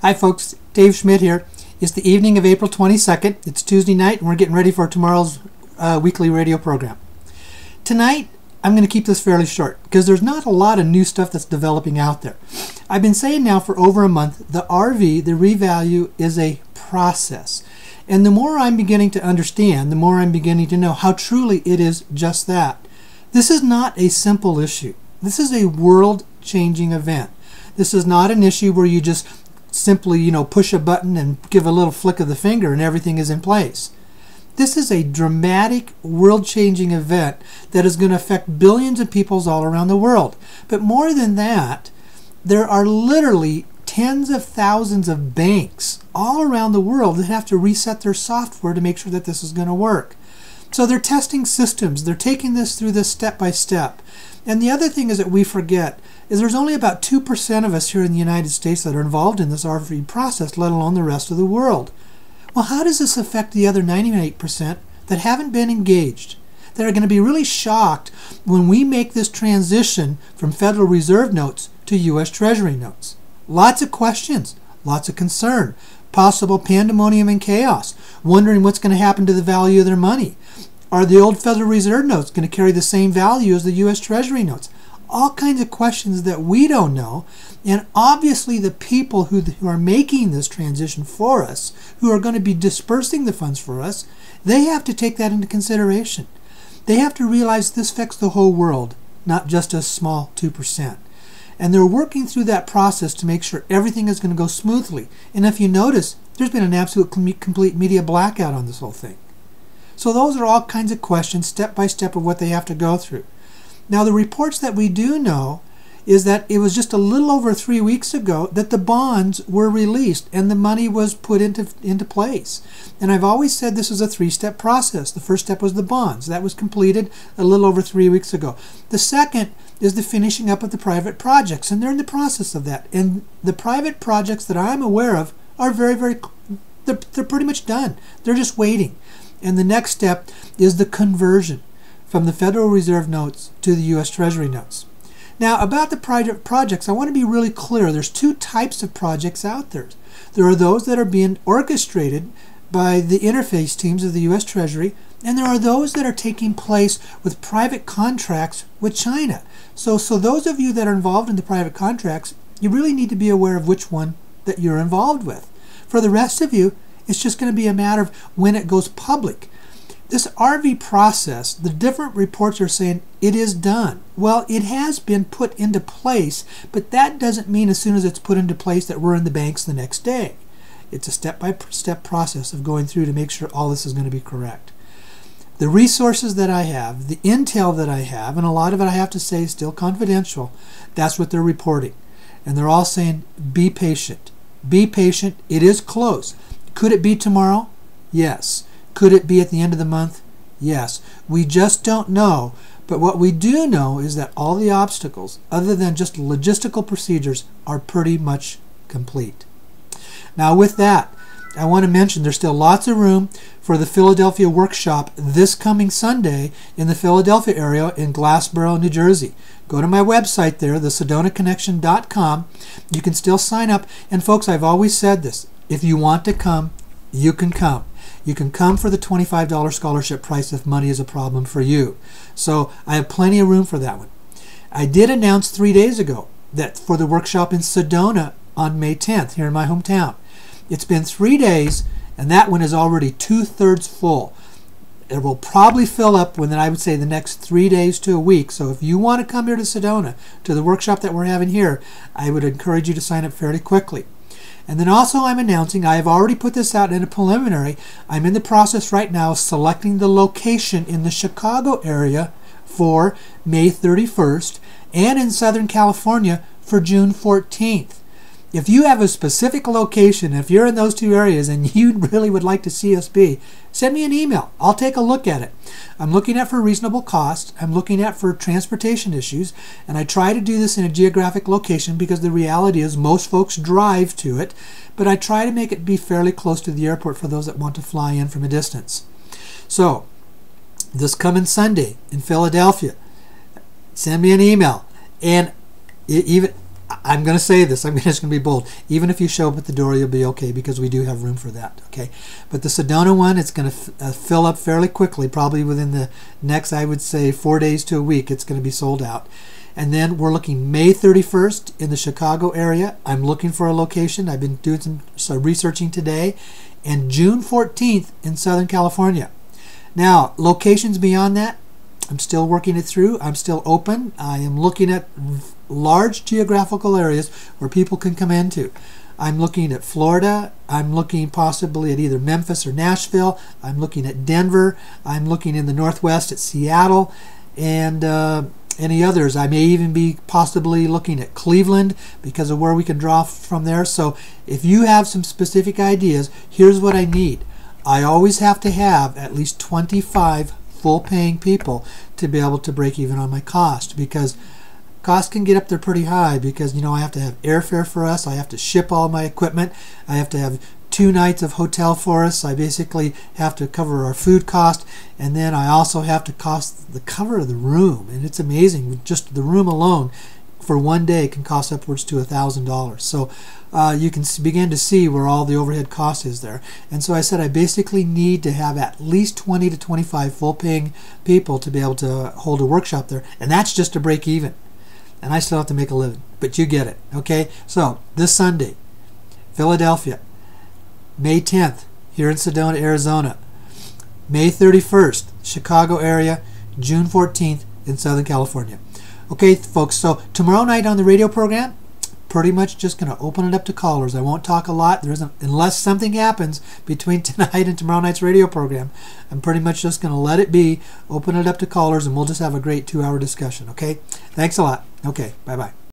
Hi folks, Dave Schmidt here. It's the evening of April 22nd. It's Tuesday night and we're getting ready for tomorrow's weekly radio program. Tonight, I'm going to keep this fairly short because there's not a lot of new stuff that's developing out there. I've been saying now for over a month, the RV, the revalue, is a process. And the more I'm beginning to understand, the more I'm beginning to know how truly it is just that. This is not a simple issue. This is a world-changing event. This is not an issue where you just simply, push a button and give a little flick of the finger and everything is in place. This is a dramatic, world-changing event that is going to affect billions of people all around the world. But more than that, there are literally tens of thousands of banks all around the world that have to reset their software to make sure that this is going to work. So they're testing systems. They're taking this through this step by step. And the other thing is that we forget is there's only about 2% of us here in the United States that are involved in this RV process, let alone the rest of the world. Well, how does this affect the other 98% that haven't been engaged, that are going to be really shocked when we make this transition from Federal Reserve notes to U.S. Treasury notes? Lots of questions, lots of concern, possible pandemonium and chaos, wondering what's going to happen to the value of their money. Are the old Federal Reserve notes going to carry the same value as the U.S. Treasury notes? All kinds of questions that we don't know. And obviously the people who are making this transition for us, who are going to be dispersing the funds for us, they have to take that into consideration. They have to realize this affects the whole world, not just a small 2%. And they're working through that process to make sure everything is going to go smoothly. And if you notice, there's been an absolute complete media blackout on this whole thing. So those are all kinds of questions, step by step, of what they have to go through. Now, the reports that we do know is that it was just a little over 3 weeks ago that the bonds were released and the money was put into place. And I've always said this is a three-step process. The first step was the bonds. That was completed a little over 3 weeks ago. The second is the finishing up of the private projects, and they're in the process of that. And the private projects that I'm aware of are they're pretty much done. They're just waiting. And the next step is the conversion from the Federal Reserve notes to the U.S. Treasury notes. Now, about the private projects, I want to be really clear. There's two types of projects out there. There are those that are being orchestrated by the interface teams of the U.S. Treasury, and there are those that are taking place with private contracts with China. So those of you that are involved in the private contracts, you really need to be aware of which one that you're involved with. For the rest of you, it's just going to be a matter of when it goes public. This RV process, the different reports are saying it is done. Well, it has been put into place, but that doesn't mean as soon as it's put into place that we're in the banks the next day. It's a step-by-step process of going through to make sure all this is going to be correct. The resources that I have, the intel that I have, and a lot of it I have to say is still confidential, that's what they're reporting. And they're all saying, be patient. Be patient. It is close. Could it be tomorrow? Yes. Could it be at the end of the month? Yes. We just don't know. But what we do know is that all the obstacles, other than just logistical procedures, are pretty much complete. Now with that, I want to mention there's still lots of room for the Philadelphia workshop this coming Sunday in the Philadelphia area in Glassboro, New Jersey. Go to my website there, thesedonaconnection.com. You can still sign up. And folks, I've always said this. If you want to come, you can come. You can come for the $25 scholarship price if money is a problem for you. So I have plenty of room for that one. I did announce 3 days ago that for the workshop in Sedona on May 10th here in my hometown. It's been 3 days and that one is already 2/3 full. It will probably fill up within, I would say, the next 3 days to a week. So if you want to come here to Sedona to the workshop that we're having here, I would encourage you to sign up fairly quickly. And then also I'm announcing, I have already put this out in a preliminary, I'm in the process right now of selecting the location in the Chicago area for May 31st and in Southern California for June 14th. If you have a specific location, if you're in those two areas and you really would like to see us be, send me an email. I'll take a look at it. I'm looking at for reasonable cost. I'm looking at for transportation issues. And I try to do this in a geographic location because the reality is most folks drive to it. But I try to make it be fairly close to the airport for those that want to fly in from a distance. So, this coming Sunday in Philadelphia, send me an email. And even I'm going to say this. I'm just going to be bold. Even if you show up at the door, you'll be okay because we do have room for that. Okay, but the Sedona one, it's going to fill up fairly quickly, probably within the next, I would say, 4 days to a week. It's going to be sold out. And then we're looking May 31st in the Chicago area. I'm looking for a location. I've been doing some researching today. And June 14th in Southern California. Now, locations beyond that, I'm still working it through. I'm still open. I am looking at large geographical areas where people can come into. I'm looking at Florida. I'm looking possibly at either Memphis or Nashville. I'm looking at Denver. I'm looking in the Northwest at Seattle and any others. I may even be possibly looking at Cleveland because of where we can draw from there. So if you have some specific ideas, here's what I need. I always have to have at least 25 full-paying people to be able to break even on my cost, because costs can get up there pretty high because, you know, I have to have airfare for us. I have to ship all my equipment. I have to have 2 nights of hotel for us. I basically have to cover our food cost, and then I also have to cost the cover of the room. And it's amazing, just the room alone for one day can cost upwards to $1,000. So you can begin to see where all the overhead cost is there. And so I said I basically need to have at least 20 to 25 full-paying people to be able to hold a workshop there, and that's just to break even. And I still have to make a living, but you get it, okay? So this Sunday, Philadelphia, May 10th, here in Sedona, Arizona, May 31st, Chicago area, June 14th in Southern California. Okay, folks, so tomorrow night on the radio program, pretty much just going to open it up to callers. I won't talk a lot. There isn't, unless something happens between tonight and tomorrow night's radio program. I'm pretty much just going to let it be, open it up to callers, and we'll just have a great 2-hour discussion, okay? Thanks a lot. Okay, bye-bye.